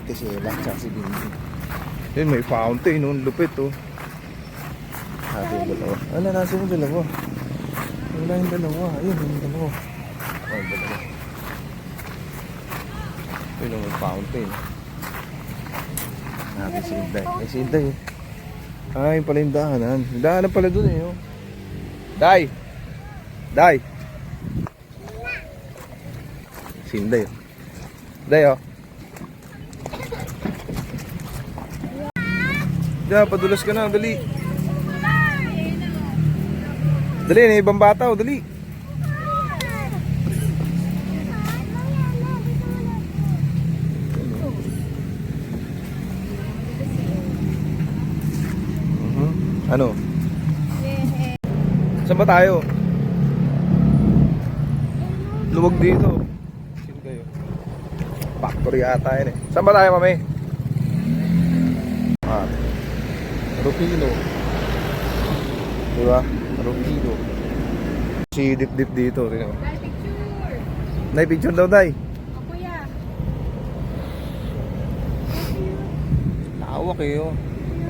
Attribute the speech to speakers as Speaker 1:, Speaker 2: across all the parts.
Speaker 1: Ate Sheila, tsaka si Binti. Yun, may fountain, no? Lupit, oh. Ate yung dalawa. Ano, nasa yung dalawa? Wala yung dalawa. Ayun, yung dalawa. Oh, yung dalawa. Yun, may fountain. Ate si Inday. Ay, si Inday, oh. Ay, pala yung daanan. Yung daanan pala dun, eh, oh. Day! Day! Si Inday, oh. Day, oh. Diyan, padulas ka na, dali. Dali, na ibang bata, oh, dali. Ano? Saan ba tayo? Luwag dito. Sino kayo? Factory ata yun, eh. Saan ba tayo, mami? Rufino. Diba? Rufino. Si dip dito. Tingnan mo.
Speaker 2: Picture.
Speaker 1: Nay, picture daw, Day.
Speaker 2: O kuya.
Speaker 1: Lawak eh, oh.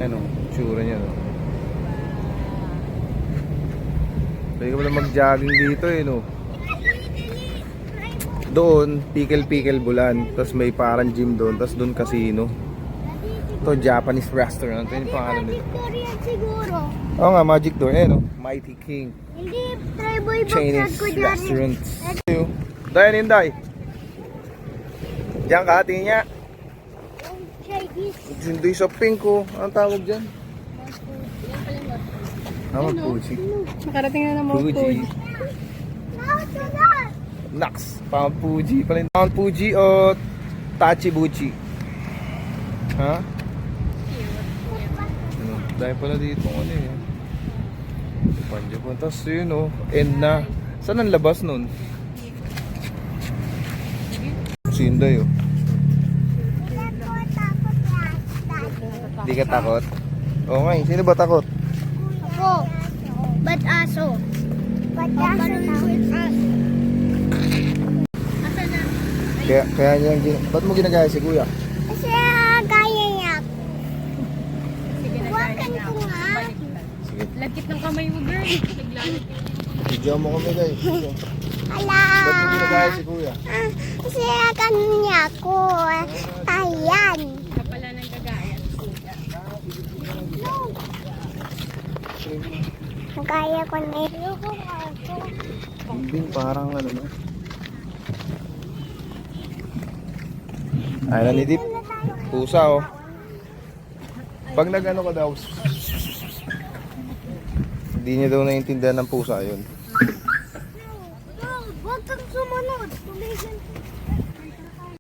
Speaker 1: Ano, tsura niya, no? Pwede ka pala mag-jogging dito, eh, no? Doon, pikel bulan. Tapos may parang gym doon. Tapos doon casino. Ito, Japanese restaurant. Ito yung pangalan nito.
Speaker 2: Korean siguro.
Speaker 1: Oo nga, Magic Door. Eh, no? Mighty King.
Speaker 2: Hindi, try boy
Speaker 1: Chinese
Speaker 2: ko dyan.
Speaker 1: restaurants. Day, ano yun, Day? Diyan ka, tingin niya.
Speaker 2: Chinese.
Speaker 1: Hindi sa pink, oh. Anong tawag dyan? Fuji.
Speaker 2: Nakarating na ng Mount
Speaker 1: Fuji.
Speaker 2: Fuji.
Speaker 1: Nax, Mount Fuji. Pala yung Mount Fuji o Tachibuchi? Ha? Ano? Dahil pala dito, ano eh. Japan. Tapos yun, oh. End na. Saan ang labas nun? Sinday, oh. Hindi ka takot? Oo nga, sino ba takot?
Speaker 2: Ako. Ba't aso? Ba't aso na? Asa na?
Speaker 1: Kaya niya, ba't mo ginagaya si kuya?
Speaker 2: Kasi gaya niya ako. Sige na,
Speaker 3: Huwakan ko nga.
Speaker 1: Sige,
Speaker 2: Lagkit ng kamay mo, girl. Naglalagkit.
Speaker 1: video mo kami guys.
Speaker 3: Ala.
Speaker 1: Ba't mo ginagaya si kuya?
Speaker 3: Kasi niya ako. Ayan.
Speaker 2: Ka pala ng kagaya.
Speaker 3: Kaya ko na.
Speaker 1: Bing, parang ano na. Ay, nanidip. Pusa, oh. Pag nag-ano ka daw, hindi niya daw naiintindihan ng pusa yun.
Speaker 3: Huwag kang sumunod. Tumigil